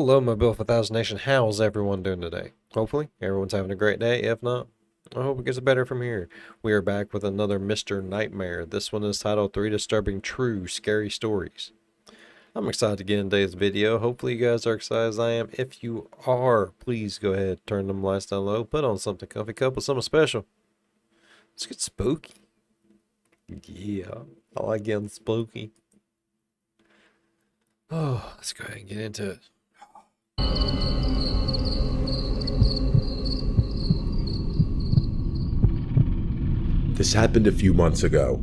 Hello, my Bill 1000 Nation. How's everyone doing today? Hopefully, everyone's having a great day. If not, I hope it gets better from here. We are back with another Mr. Nightmare. This one is titled 3 Disturbing True Scary Stories. I'm excited to get into today's video. Hopefully, you guys are excited as I am. If you are, please go ahead, turn them lights down low, put on something comfy, cup with something special. Let's get spooky. Yeah, I like getting spooky. Oh, let's go ahead and get into it. This happened a few months ago.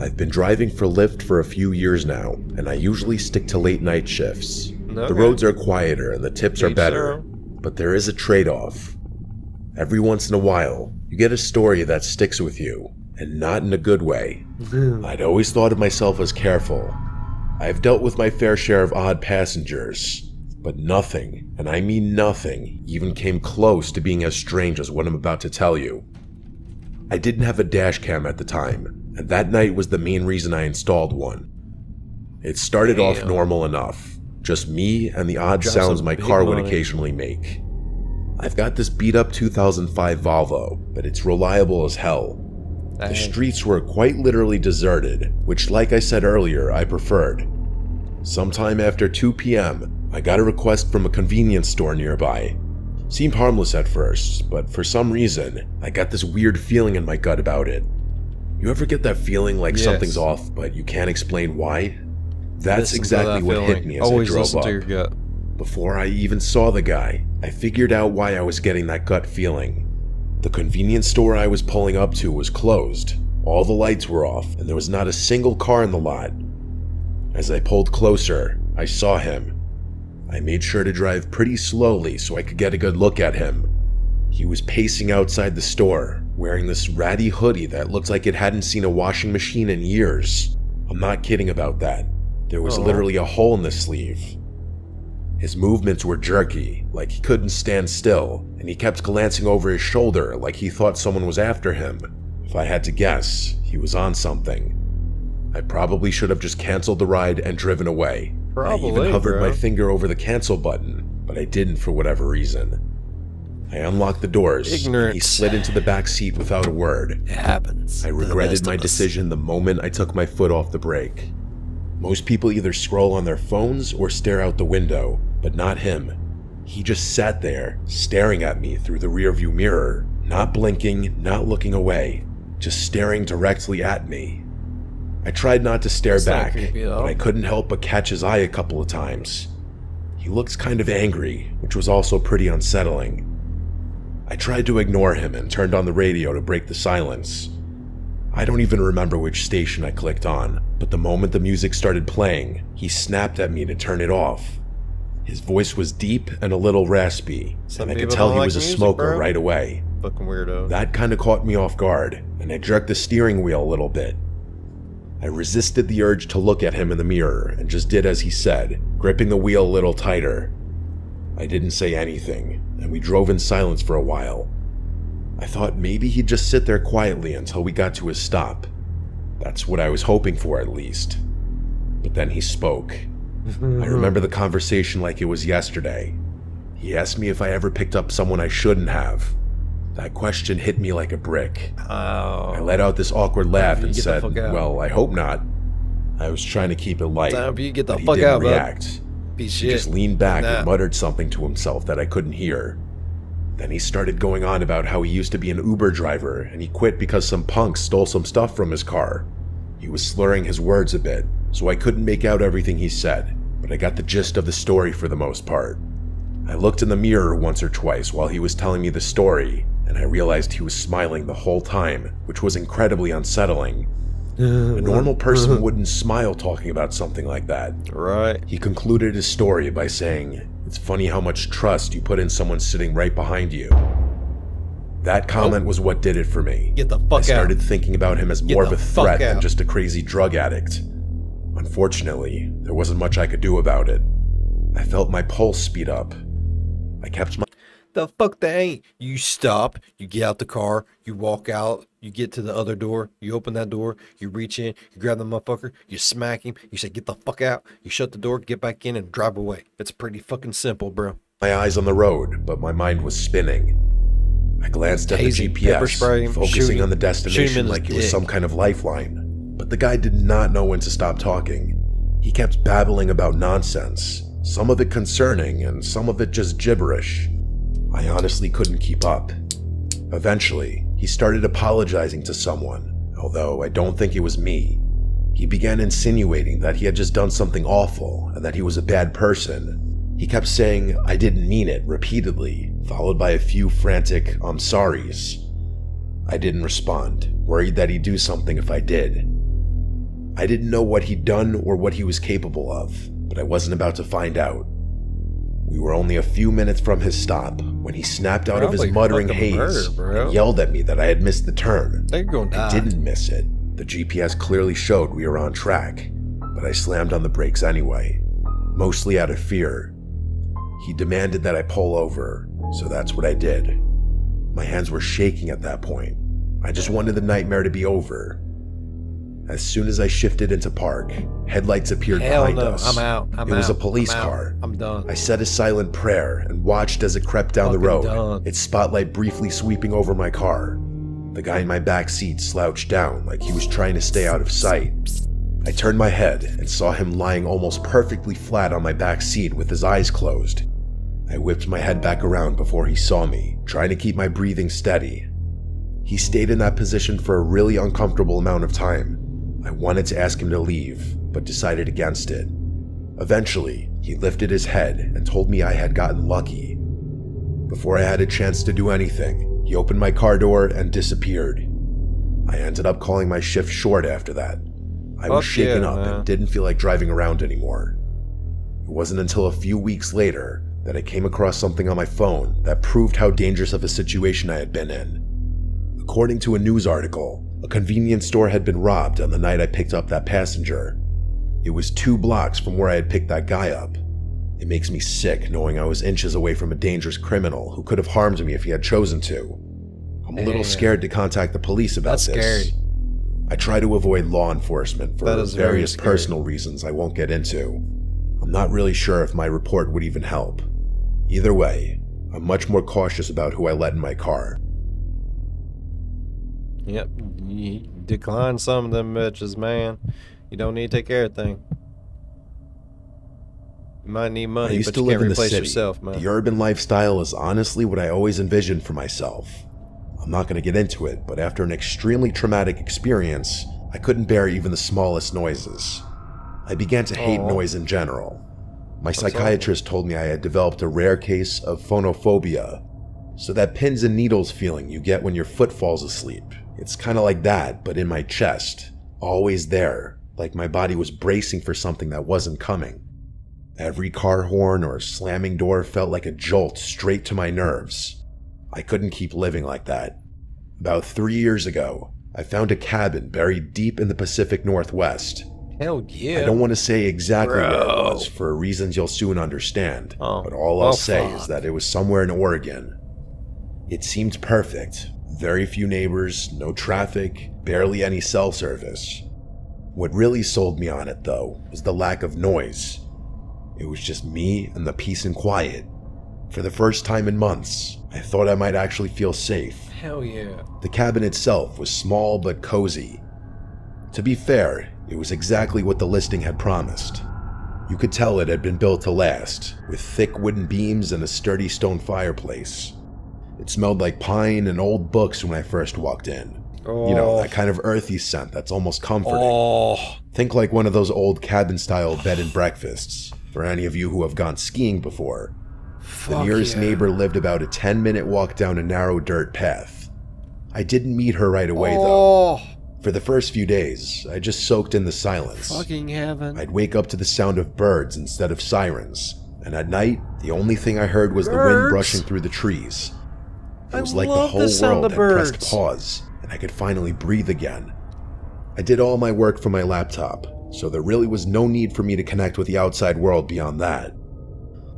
I've been driving for Lyft for a few years now, and I usually stick to late night shifts. Okay. The roads are quieter and the tips are better, So. but there is a trade-off. Every once in a while, you get a story that sticks with you, and not in a good way. I'd always thought of myself as careful. I've dealt with my fair share of odd passengers, but nothing, and I mean nothing, even came close to being as strange as what I'm about to tell you. I didn't have a dash cam at the time, and that night was the main reason I installed one. It started off normal enough, just me and the odd sounds my car would occasionally make. I've got this beat up 2005 Volvo, but it's reliable as hell. The streets were quite literally deserted, which like I said earlier, I preferred. Sometime after 2 p.m., I got a request from a convenience store nearby. Seemed harmless at first, but for some reason, I got this weird feeling in my gut about it. You ever get that feeling like something's off, but you can't explain why? That's exactly what hit me as I drove up. To your gut. Before I even saw the guy, I figured out why I was getting that gut feeling. The convenience store I was pulling up to was closed. All the lights were off, and there was not a single car in the lot. As I pulled closer, I saw him. I made sure to drive pretty slowly so I could get a good look at him. He was pacing outside the store, wearing this ratty hoodie that looked like it hadn't seen a washing machine in years. I'm not kidding about that. There was literally a hole in the sleeve. His movements were jerky, like he couldn't stand still, and he kept glancing over his shoulder like he thought someone was after him. If I had to guess, he was on something. I probably should have just canceled the ride and driven away. I even hovered my finger over the cancel button, but I didn't for whatever reason. I unlocked the doors, and he slid into the back seat without a word. It happens. I regretted my decision the moment I took my foot off the brake. Most people either scroll on their phones or stare out the window, but not him. He just sat there, staring at me through the rearview mirror, not blinking, not looking away, just staring directly at me. I tried not to stare back, but I couldn't help but catch his eye a couple of times. He looked kind of angry, which was also pretty unsettling. I tried to ignore him and turned on the radio to break the silence. I don't even remember which station I clicked on, but the moment the music started playing, he snapped at me to turn it off. His voice was deep and a little raspy, and I could tell he was a smoker right away. Fucking weirdo. That kind of caught me off guard, and I jerked the steering wheel a little bit. I resisted the urge to look at him in the mirror and just did as he said, gripping the wheel a little tighter. I didn't say anything, and we drove in silence for a while. I thought maybe he'd just sit there quietly until we got to his stop. That's what I was hoping for, at least. But then he spoke. I remember the conversation like it was yesterday. He asked me if I ever picked up someone I shouldn't have. That question hit me like a brick. I let out this awkward laugh and said, well, I hope not. I was trying to keep it light, but he didn't react. He just leaned back and muttered something to himself that I couldn't hear. Then he started going on about how he used to be an Uber driver and he quit because some punks stole some stuff from his car. He was slurring his words a bit, so I couldn't make out everything he said, but I got the gist of the story for the most part. I looked in the mirror once or twice while he was telling me the story, and I realized he was smiling the whole time, which was incredibly unsettling. A normal person wouldn't smile talking about something like that. Right. He concluded his story by saying, "It's funny how much trust you put in someone sitting right behind you." That comment was what did it for me. Get the fuck out. I started thinking about him as more of a threat than just a crazy drug addict. Unfortunately, there wasn't much I could do about it. I felt my pulse speed up. I kept my The fuck they ain't. You stop, you get out the car, you walk out, you get to the other door, you open that door, you reach in, you grab the motherfucker, you smack him, you say get the fuck out, you shut the door, get back in and drive away. It's pretty fucking simple, bro. eyes on the road, but my mind was spinning. I glanced at the Tasing, pepper GPS, spray him, focusing on the shoot him destination in his like it was dick. some kind of lifeline. But the guy did not know when to stop talking. He kept babbling about nonsense, some of it concerning and some of it just gibberish. I honestly couldn't keep up. Eventually, he started apologizing to someone, although I don't think it was me. He began insinuating that he had just done something awful and that he was a bad person. He kept saying, "I didn't mean it," repeatedly, followed by a few frantic "I'm sorries." I didn't respond, worried that he'd do something if I did. I didn't know what he'd done or what he was capable of, but I wasn't about to find out. We were only a few minutes from his stop when he snapped out of his Probably muttering fucking haze murder, bro. and yelled at me that I had missed the turn. They're gonna die. I didn't miss it. The GPS clearly showed we were on track, but I slammed on the brakes anyway, mostly out of fear. He demanded that I pull over, so that's what I did. My hands were shaking at that point. I just wanted the nightmare to be over. As soon as I shifted into park, headlights appeared Hell behind no, us. I'm out. I'm It was out. a police I'm out. car. I'm done. I said a silent prayer and watched as it crept down the Fucking road, done. its spotlight briefly sweeping over my car. The guy in my back seat slouched down like he was trying to stay out of sight. I turned my head and saw him lying almost perfectly flat on my back seat with his eyes closed. I whipped my head back around before he saw me, trying to keep my breathing steady. He stayed in that position for a really uncomfortable amount of time. I wanted to ask him to leave, but decided against it. Eventually, he lifted his head and told me I had gotten lucky. Before I had a chance to do anything, he opened my car door and disappeared. I ended up calling my shift short after that. I was Fuck shaken yeah, up man. and didn't feel like driving around anymore. It wasn't until a few weeks later that I came across something on my phone that proved how dangerous of a situation I had been in. According to a news article, a convenience store had been robbed on the night I picked up that passenger. It was 2 blocks from where I had picked that guy up. It makes me sick knowing I was inches away from a dangerous criminal who could have harmed me if he had chosen to. I'm a little Man. scared to contact the police about That's this. scary. I try to avoid law enforcement for That is very various scary. personal reasons I won't get into. I'm not really sure if my report would even help. Either way, I'm much more cautious about who I let in my car. Yep. You decline some of them bitches, man. You don't need to take care of things. You might need I money, used but to you live can't in the replace city. yourself, man. The urban lifestyle is honestly what I always envisioned for myself. I'm not going to get into it, but after an extremely traumatic experience, I couldn't bear even the smallest noises. I began to hate Aw. noise in general. My That's psychiatrist told me I had developed a rare case of phonophobia. So that pins and needles feeling you get when your foot falls asleep. It's kind of like that, but in my chest. Always there, like my body was bracing for something that wasn't coming. Every car horn or slamming door felt like a jolt straight to my nerves. I couldn't keep living like that. About 3 years ago, I found a cabin buried deep in the Pacific Northwest. Hell yeah. I don't want to say exactly where it Bro. was for reasons you'll soon understand, Oh, but all well, I'll say fuck. is that it was somewhere in Oregon. It seemed perfect. Very few neighbors, no traffic, barely any cell service. What really sold me on it, though, was the lack of noise. It was just me and the peace and quiet. For the first time in months, I thought I might actually feel safe. Hell yeah. The cabin itself was small but cozy. To be fair, it was exactly what the listing had promised. You could tell it had been built to last, with thick wooden beams and a sturdy stone fireplace. It smelled like pine and old books when I first walked in. You know, that kind of earthy scent that's almost comforting. Oh, Think like one of those old cabin-style bed and breakfasts, for any of you who have gone skiing before. The fuck nearest yeah. neighbor lived about a 10-minute walk down a narrow dirt path. I didn't meet her right away, though. Oh, For the first few days, I just soaked in the silence. fucking heaven. I'd wake up to the sound of birds instead of sirens, and at night, the only thing I heard was the wind Birds? brushing through the trees. It I was like the love the whole sound world of had birds. pressed pause, and I could finally breathe again. I did all my work from my laptop, so there really was no need for me to connect with the outside world beyond that.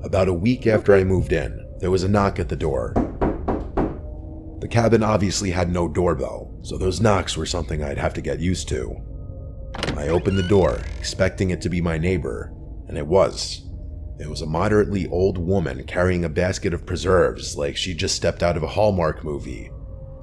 About a week after I moved in, There was a knock at the door. The cabin obviously had no doorbell, so those knocks were something I'd have to get used to. I opened the door, expecting it to be my neighbor, and it was. It was a moderately old woman carrying a basket of preserves like she just stepped out of a Hallmark movie.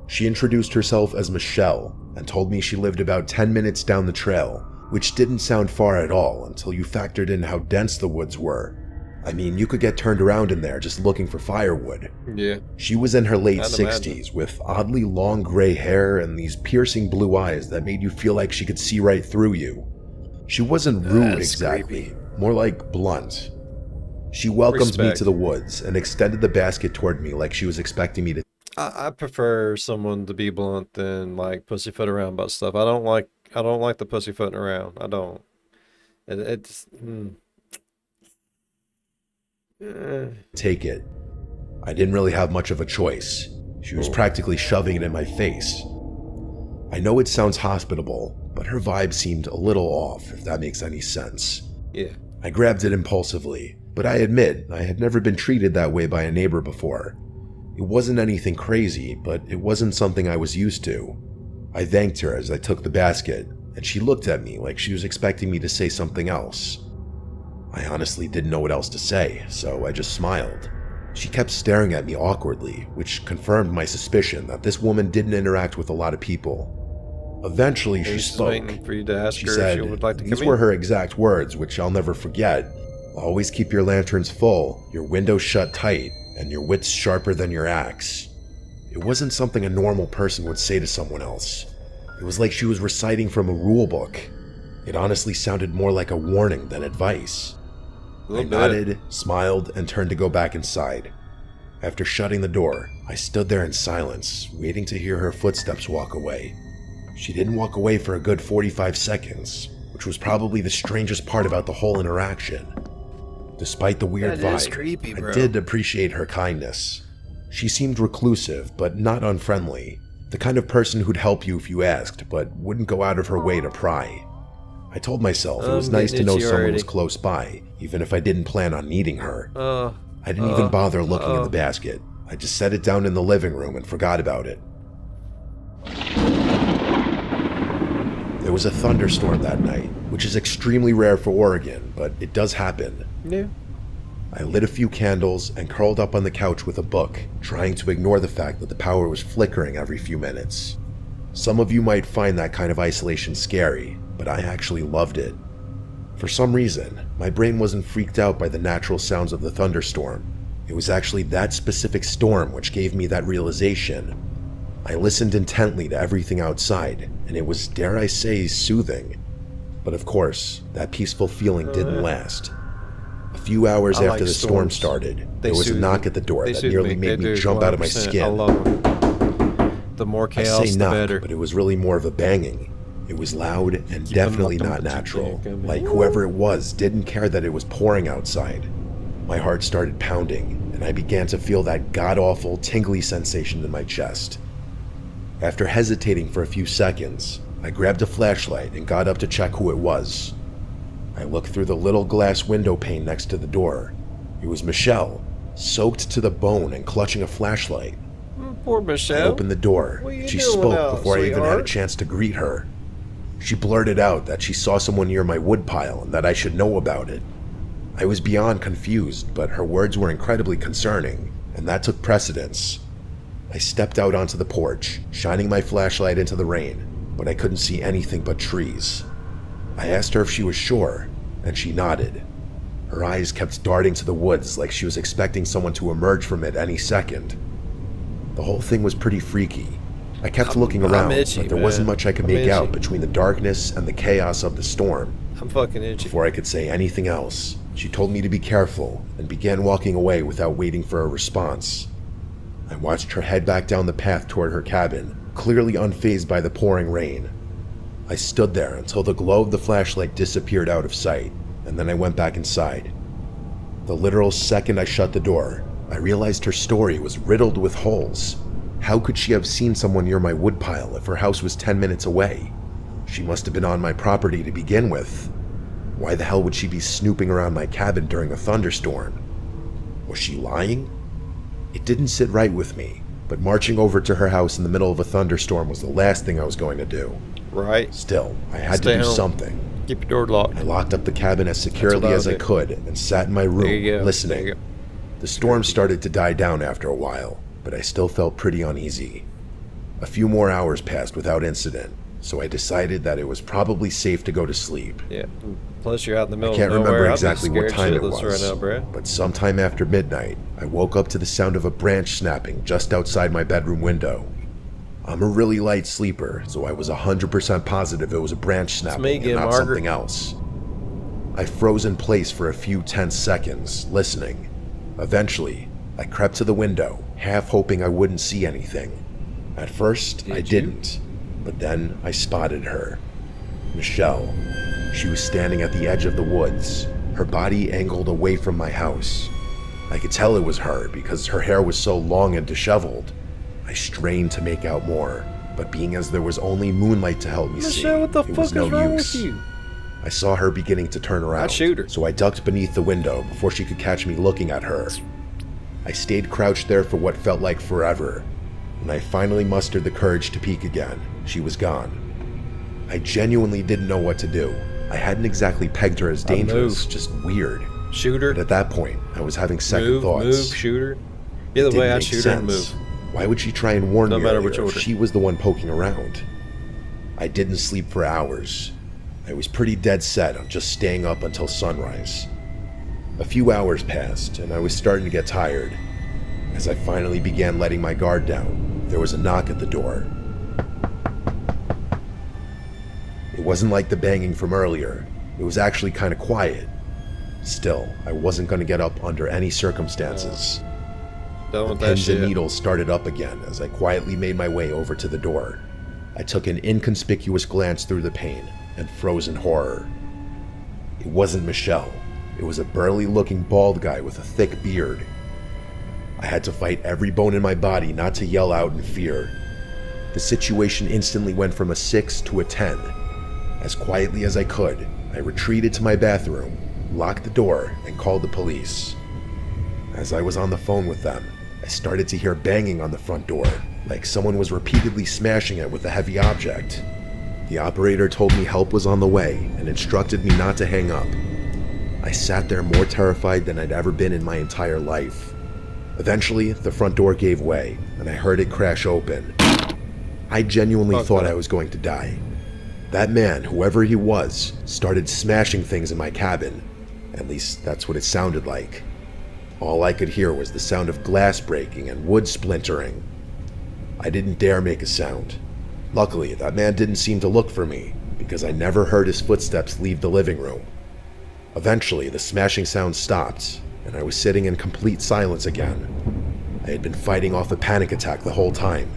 She introduced herself as Michelle and told me she lived about 10 minutes down the trail, which didn't sound far at all until you factored in how dense the woods were. I mean, you could get turned around in there just looking for firewood. Yeah. She was in her late I'd 60s imagine. with oddly long gray hair and these piercing blue eyes that made you feel like she could see right through you. She wasn't rude That's exactly, creepy. more like blunt. She welcomed me Respect. to the woods and extended the basket toward me like she was expecting me to. I prefer someone to be blunt than like pussyfoot around about stuff. I don't like the pussyfooting around. I don't. It's Take it. I didn't really have much of a choice. She was practically shoving it in my face. I know it sounds hospitable, but her vibe seemed a little off, if that makes any sense. yeah. I grabbed it impulsively, but I admit I had never been treated that way by a neighbor before. It wasn't anything crazy, but it wasn't something I was used to. I thanked her as I took the basket, and she looked at me like she was expecting me to say something else. I honestly didn't know what else to say, so I just smiled. She kept staring at me awkwardly, which confirmed my suspicion that this woman didn't interact with a lot of people. Eventually, she Just spoke. waiting for you to ask She her said, if she would like to these come were in. her exact words, which I'll never forget. Always keep your lanterns full, your windows shut tight, and your wits sharper than your axe. It wasn't something a normal person would say to someone else. It was like she was reciting from a rule book. It honestly sounded more like a warning than advice. A I little bit. nodded, smiled, and turned to go back inside. After shutting the door, I stood there in silence, waiting to hear her footsteps walk away. She didn't walk away for a good 45 seconds, which was probably the strangest part about the whole interaction. Despite the weird That is vibe, creepy, bro. I did appreciate her kindness. She seemed reclusive, but not unfriendly. The kind of person who'd help you if you asked, but wouldn't go out of her way to pry. I told myself it was I'm nice to getting know itchy someone already. was close by, even if I didn't plan on needing her. I didn't uh, even bother looking in the uh. basket. I just set it down in the living room and forgot about it. There was a thunderstorm that night, which is extremely rare for Oregon, but it does happen. Yeah. I lit a few candles and curled up on the couch with a book, trying to ignore the fact that the power was flickering every few minutes. Some of you might find that kind of isolation scary, but I actually loved it. For some reason, my brain wasn't freaked out by the natural sounds of the thunderstorm. It was actually that specific storm which gave me that realization. I listened intently to everything outside, and it was, dare I say, soothing. But of course, that peaceful feeling didn't last. A few hours I after like the storm storms. started, They there was a soothe knock me. at the door They that soothe nearly me. made They me do, jump out of my 100%. skin. I love them. The more I chaos, say the knock, better. but it was really more of a banging. It was loud and Keep definitely them up, not but you natural. can't come in. Like whoever it was didn't care that it was pouring outside. My heart started pounding, and I began to feel that god-awful tingly sensation in my chest. After hesitating for a few seconds, I grabbed a flashlight and got up to check who it was. I looked through the little glass window pane next to the door. It was Michelle, soaked to the bone and clutching a flashlight. Poor I Michelle. opened the door. What you She doing spoke out, before I even had a sweetheart? chance to greet her. She blurted out that she saw someone near my woodpile and that I should know about it. I was beyond confused, but her words were incredibly concerning, and that took precedence. I stepped out onto the porch, shining my flashlight into the rain, but I couldn't see anything but trees. I asked her if she was sure, and she nodded. Her eyes kept darting to the woods like she was expecting someone to emerge from it any second. The whole thing was pretty freaky. I kept looking I'm around, itchy, but there wasn't man. much I could I'm make out itchy. between the darkness and the chaos of the storm. I'm fucking itchy. Before I could say anything else, she told me to be careful and began walking away without waiting for a response. I watched her head back down the path toward her cabin, clearly unfazed by the pouring rain. I stood there until the glow of the flashlight disappeared out of sight, and then I went back inside. The literal second I shut the door, I realized her story was riddled with holes. How could she have seen someone near my woodpile if her house was 10 minutes away? She must have been on my property to begin with. Why the hell would she be snooping around my cabin during a thunderstorm? Was she lying? It didn't sit right with me, but marching over to her house in the middle of a thunderstorm was the last thing I was going to do. Right. Still, I had Stay to do home. something. Keep your door locked. I locked up the cabin as securely as I could and sat in my room, There you go. listening. There you go. The storm started to die down after a while, but I still felt pretty uneasy. A few more hours passed without incident, so I decided that it was probably safe to go to sleep. Yeah. Plus, you're out in the middle I can't of nowhere. remember I'd be exactly what scared time it shitless was, right now, bro. but sometime after midnight, I woke up to the sound of a branch snapping just outside my bedroom window. I'm a really light sleeper, so I was 100% positive it was a branch snapping me and again, not Margaret. something else. I froze in place for a few tense seconds, listening. Eventually, I crept to the window, half hoping I wouldn't see anything. At first, I didn't, but then I spotted her. Michelle. She was standing at the edge of the woods, her body angled away from my house. I could tell it was her because her hair was so long and disheveled. I strained to make out more, but being as there was only moonlight to help me see, Michelle, what the it fuck was is no wrong use. with you? I saw her beginning to turn around, I'd shoot her. so I ducked beneath the window before she could catch me looking at her. I stayed crouched there for what felt like forever. When I finally mustered the courage to peek again, she was gone. I genuinely didn't know what to do. I hadn't exactly pegged her as dangerous, just weird. Shoot her. But at that point, I was having second Move, thoughts. move, shoot her. Either Didn't way, I'd make shoot her and sense. move. Why would she try and warn No me matter earlier which if order. she was the one poking around? I didn't sleep for hours. I was pretty dead set on just staying up until sunrise. A few hours passed, and I was starting to get tired. As I finally began letting my guard down, there was a knock at the door. It wasn't like the banging from earlier. It was actually kind of quiet. Still, I wasn't going to get up under any circumstances. Done with that Pins and shit. needles started up again as I quietly made my way over to the door. I took an inconspicuous glance through the pane and froze in horror. It wasn't Michelle. It was a burly-looking bald guy with a thick beard. I had to fight every bone in my body not to yell out in fear. The situation instantly went from a 6 to a 10. As quietly as I could, I retreated to my bathroom, locked the door, and called the police. As I was on the phone with them, I started to hear banging on the front door, like someone was repeatedly smashing it with a heavy object. The operator told me help was on the way and instructed me not to hang up. I sat there more terrified than I'd ever been in my entire life. Eventually, the front door gave way, and I heard it crash open. I genuinely thought I was going to die. That man, whoever he was, started smashing things in my cabin. At least, that's what it sounded like. All I could hear was the sound of glass breaking and wood splintering. I didn't dare make a sound. Luckily, that man didn't seem to look for me, because I never heard his footsteps leave the living room. Eventually, the smashing sound stopped, and I was sitting in complete silence again. I had been fighting off a panic attack the whole time.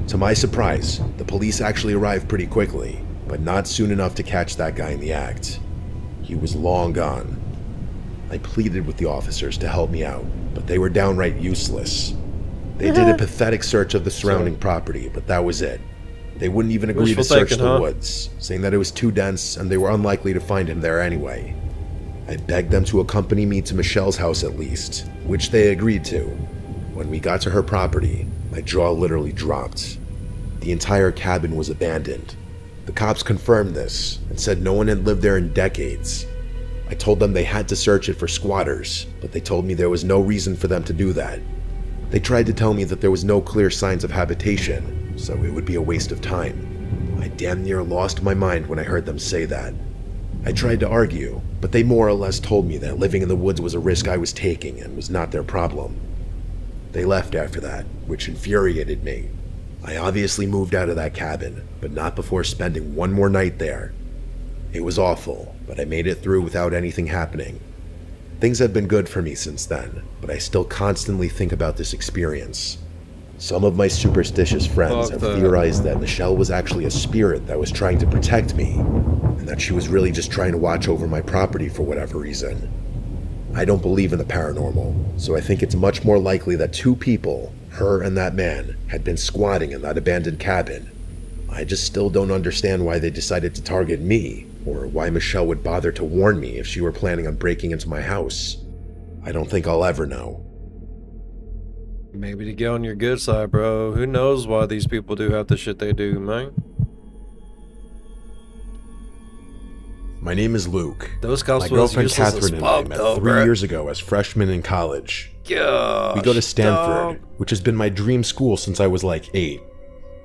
To my surprise, the police actually arrived pretty quickly, but not soon enough to catch that guy in the act. He was long gone. I pleaded with the officers to help me out, but they were downright useless. They did a pathetic search of the surrounding property, but that was it. They wouldn't even agree to Wishful search thinking, the huh? woods, saying that it was too dense and they were unlikely to find him there anyway. I begged them to accompany me to Michelle's house at least, which they agreed to. When we got to her property, my jaw literally dropped. The entire cabin was abandoned. The cops confirmed this and said no one had lived there in decades. I told them they had to search it for squatters, but they told me there was no reason for them to do that. They tried to tell me that there was no clear signs of habitation, so it would be a waste of time. I damn near lost my mind when I heard them say that. I tried to argue, but they more or less told me that living in the woods was a risk I was taking and was not their problem. They left after that, which infuriated me. I obviously moved out of that cabin, but not before spending one more night there. It was awful, but I made it through without anything happening. Things have been good for me since then, but I still constantly think about this experience. Some of my superstitious friends have theorized that Michelle was actually a spirit that was trying to protect me, and that she was really just trying to watch over my property for whatever reason. I don't believe in the paranormal, so I think it's much more likely that two people, her and that man, had been squatting in that abandoned cabin. I just still don't understand why they decided to target me, or why Michelle would bother to warn me if she were planning on breaking into my house. I don't think I'll ever know. Maybe to get on your good side, bro. Who knows why these people do half the shit they do, man? My name is Luke. Those cops My was girlfriend useless as Catherine and I fuck, met though, 3 bruh. years ago as freshmen in college. Gosh, We go to Stanford, dog. which has been my dream school since I was like 8.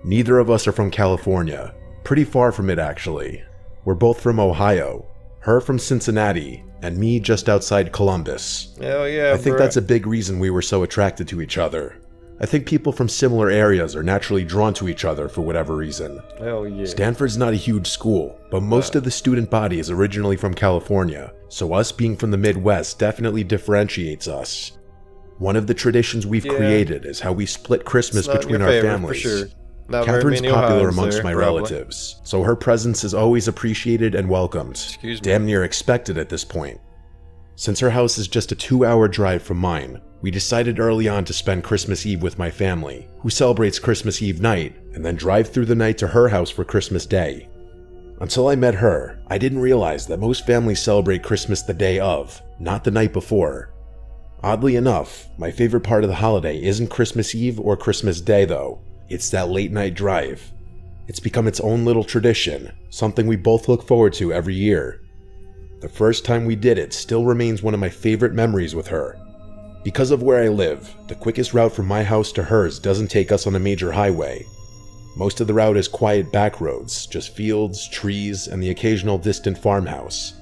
Neither of us are from California. Pretty far from it, actually. We're both from Ohio. Her from Cincinnati, and me just outside Columbus. Hell yeah, I think bruh. that's a big reason we were so attracted to each other. I think people from similar areas are naturally drawn to each other for whatever reason. Hell yeah. Stanford's not a huge school, but most of the student body is originally from California, so us being from the Midwest definitely differentiates us. One of the traditions we've created is how we split Christmas It's not between your our favorite, families. for sure. Not very Catherine's many popular Ohioans amongst there, my probably. relatives, so her presence is always appreciated and welcomed. Excuse me. Damn near expected at this point. Since her house is just a 2-hour drive from mine, we decided early on to spend Christmas Eve with my family, who celebrates Christmas Eve night, and then drive through the night to her house for Christmas Day. Until I met her, I didn't realize that most families celebrate Christmas the day of, not the night before. Oddly enough, my favorite part of the holiday isn't Christmas Eve or Christmas Day though, it's that late night drive. It's become its own little tradition, something we both look forward to every year. The first time we did it still remains one of my favorite memories with her. Because of where I live, the quickest route from my house to hers doesn't take us on a major highway. Most of the route is quiet back roads, just fields, trees, and the occasional distant farmhouse.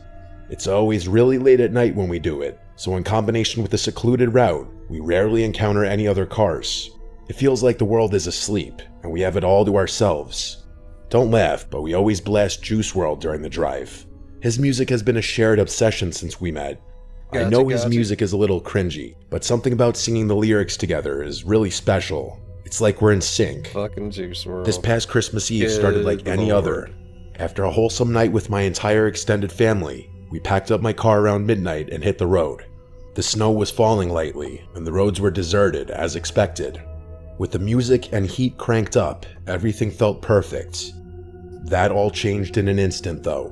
It's always really late at night when we do it, so in combination with the secluded route, we rarely encounter any other cars. It feels like the world is asleep, and we have it all to ourselves. Don't laugh, but we always blast Juice WRLD during the drive. His music has been a shared obsession since we met. I know his music is a little cringy, but something about singing the lyrics together is really special. It's like we're in sync. Fucking Juice WRLD. This past Christmas Eve started like any other. After a wholesome night with my entire extended family, we packed up my car around midnight and hit the road. The snow was falling lightly, and the roads were deserted as expected. With the music and heat cranked up, everything felt perfect. That all changed in an instant though.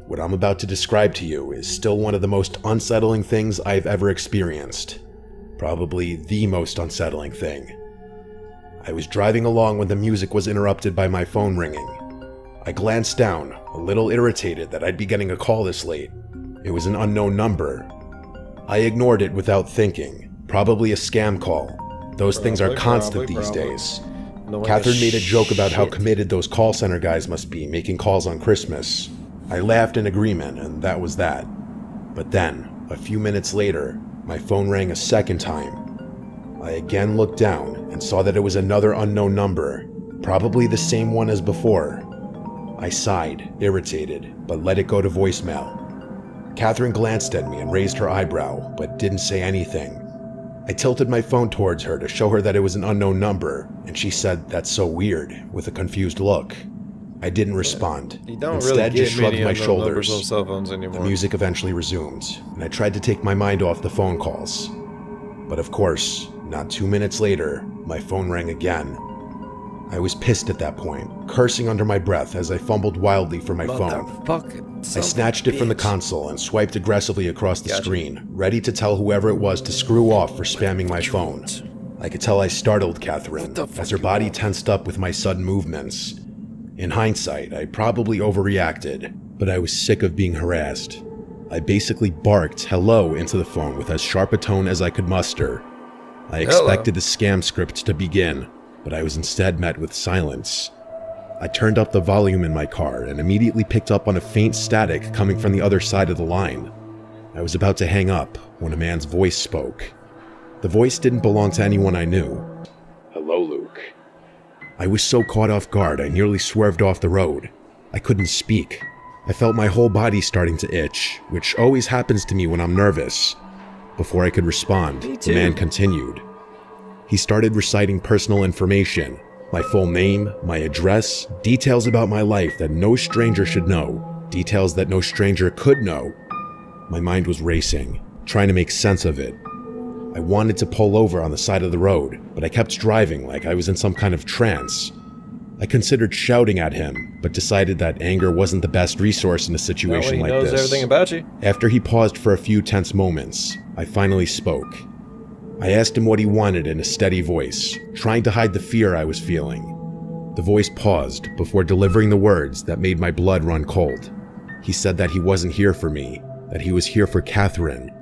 What I'm about to describe to you is still one of the most unsettling things I've ever experienced. Probably the most unsettling thing. I was driving along when the music was interrupted by my phone ringing. I glanced down, a little irritated that I'd be getting a call this late. It was an unknown number. I ignored it without thinking. Probably a scam call. Those things are constant these days. Catherine made a joke about how committed those call center guys must be making calls on Christmas. I laughed in agreement, and that was that. But then, a few minutes later, my phone rang a second time. I again looked down and saw that it was another unknown number, probably the same one as before. I sighed, irritated, but let it go to voicemail. Catherine glanced at me and raised her eyebrow, but didn't say anything. I tilted my phone towards her to show her that it was an unknown number, and she said, "That's so weird," with a confused look. I didn't respond. You don't Instead, really get just shrugged many my unknown numbers shoulders. on cell phones anymore. The music eventually resumed, and I tried to take my mind off the phone calls. But of course, not 2 minutes later, my phone rang again. I was pissed at that point, cursing under my breath as I fumbled wildly for my phone. I snatched it from the console and swiped aggressively across the screen, ready to tell whoever it was to screw off for spamming my phone. I could tell I startled Catherine, as her body tensed up with my sudden movements. In hindsight, I probably overreacted, but I was sick of being harassed. I basically barked hello into the phone with as sharp a tone as I could muster. I expected the scam script to begin, but I was instead met with silence. I turned up the volume in my car and immediately picked up on a faint static coming from the other side of the line. I was about to hang up when a man's voice spoke. The voice didn't belong to anyone I knew. "Hello, Luke." I was so caught off guard I nearly swerved off the road. I couldn't speak. I felt my whole body starting to itch, which always happens to me when I'm nervous. Before I could respond, the man continued. He started reciting personal information, my full name, my address, details about my life that no stranger should know, details that no stranger could know. My mind was racing, trying to make sense of it. I wanted to pull over on the side of the road, but I kept driving like I was in some kind of trance. I considered shouting at him, but decided that anger wasn't the best resource in a situation like this. He knows everything about you. After he paused for a few tense moments, I finally spoke. I asked him what he wanted in a steady voice, trying to hide the fear I was feeling. The voice paused before delivering the words that made my blood run cold. He said that he wasn't here for me, that he was here for Catherine.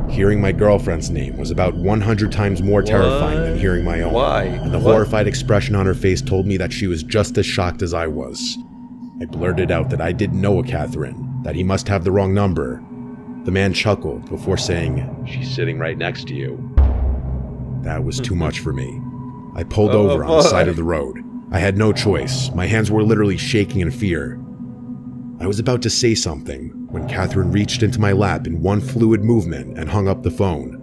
Hearing my girlfriend's name was about 100 times more terrifying than hearing my own. Why? And the What? horrified expression on her face told me that she was just as shocked as I was. I blurted out that I didn't know a Catherine, that he must have the wrong number. The man chuckled before saying, "She's sitting right next to you." That was too much for me. I pulled over on the side of the road. I had no choice. My hands were literally shaking in fear. I was about to say something when Catherine reached into my lap in one fluid movement and hung up the phone.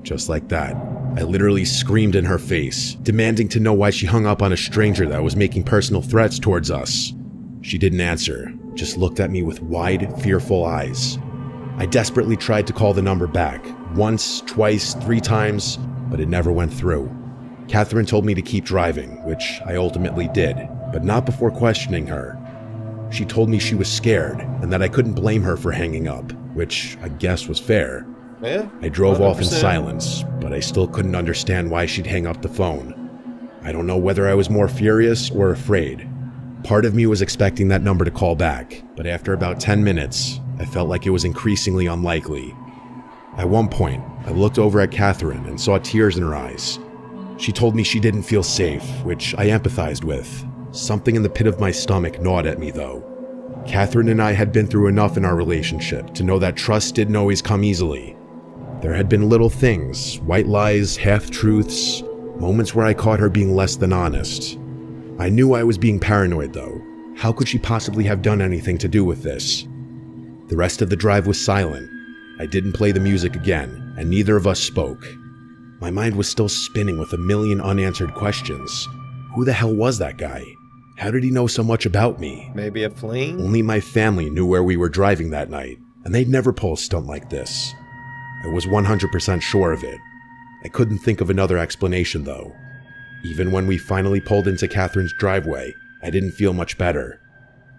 Just like that, I literally screamed in her face, demanding to know why she hung up on a stranger that was making personal threats towards us. She didn't answer, just looked at me with wide, fearful eyes. I desperately tried to call the number back, once, twice, 3 times, but it never went through. Catherine told me to keep driving, which I ultimately did, but not before questioning her. She told me she was scared and that I couldn't blame her for hanging up, which I guess was fair. Yeah. I drove off in 100%. silence, but I still couldn't understand why she'd hang up the phone. I don't know whether I was more furious or afraid. Part of me was expecting that number to call back, but after about 10 minutes, I felt like it was increasingly unlikely. At one point, I looked over at Catherine and saw tears in her eyes. She told me she didn't feel safe, which I empathized with. Something in the pit of my stomach gnawed at me, though. Catherine and I had been through enough in our relationship to know that trust didn't always come easily. There had been little things, white lies, half-truths, moments where I caught her being less than honest. I knew I was being paranoid, though. How could she possibly have done anything to do with this? The rest of the drive was silent. I didn't play the music again, and neither of us spoke. My mind was still spinning with a million unanswered questions. Who the hell was that guy? How did he know so much about me? Maybe a fling? Only my family knew where we were driving that night, and they'd never pull a stunt like this. I was 100% sure of it. I couldn't think of another explanation, though. Even when we finally pulled into Catherine's driveway, I didn't feel much better.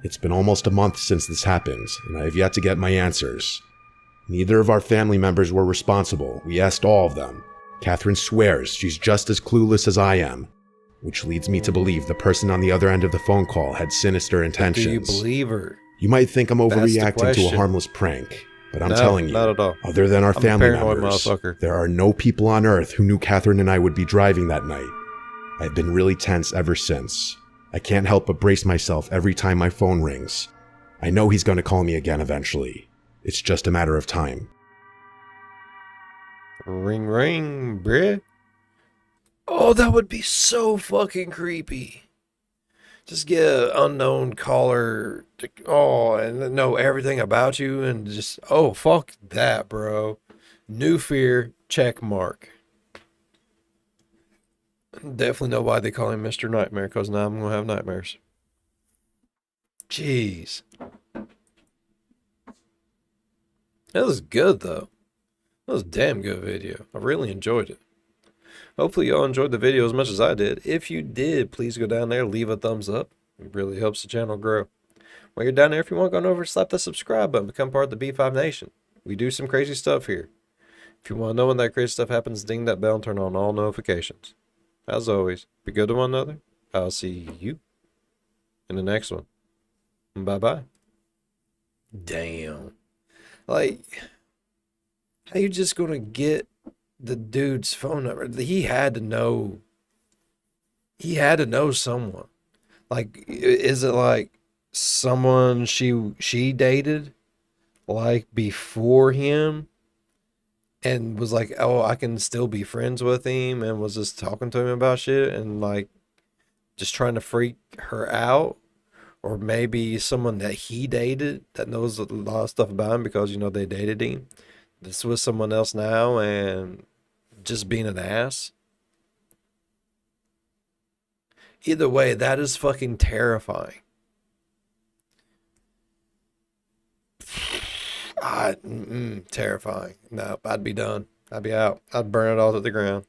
It's been almost a month since this happened, and I have yet to get my answers. Neither of our family members were responsible. We asked all of them. Catherine swears she's just as clueless as I am, which leads me to believe the person on the other end of the phone call had sinister intentions. Do you believe her? You might think I'm That's the overreacting to a question. harmless prank, but I'm No, telling you, not at all. other than our I'm a family paranoid members, motherfucker. there are no people on earth who knew Catherine and I would be driving that night. I've been really tense ever since. I can't help but brace myself every time my phone rings. I know he's going to call me again eventually. It's just a matter of time. Ring, ring, bruh. Oh, that would be so fucking creepy. Just get an unknown caller and know everything about you and just, oh, fuck that, bro. New fear, check mark. Definitely know why they call him Mr. Nightmare, because now I'm going to have nightmares. Jeez. That was good, though. That was a damn good video. I really enjoyed it. Hopefully y'all enjoyed the video as much as I did. If you did, please go down there, leave a thumbs up. It really helps the channel grow. While you're down there, if you want, go on over, slap that subscribe button, become part of the B5 Nation. We do some crazy stuff here. If you want to know when that crazy stuff happens, ding that bell and turn on all notifications. As always, be good to one another. I'll see you in the next one. Bye-bye. Damn. Like, how you just gonna get the dude's phone number? He had to know. He had to know someone. Like, is it like someone she dated, like before him, and was like, oh, I can still be friends with him, and was just talking to him about shit, and like just trying to freak her out? Or maybe someone that he dated that knows a lot of stuff about him because, you know, they dated him. This was someone else now and just being an ass. Either way, that is fucking terrifying. Terrifying. No, I'd be done. I'd be out. I'd burn it all to the ground.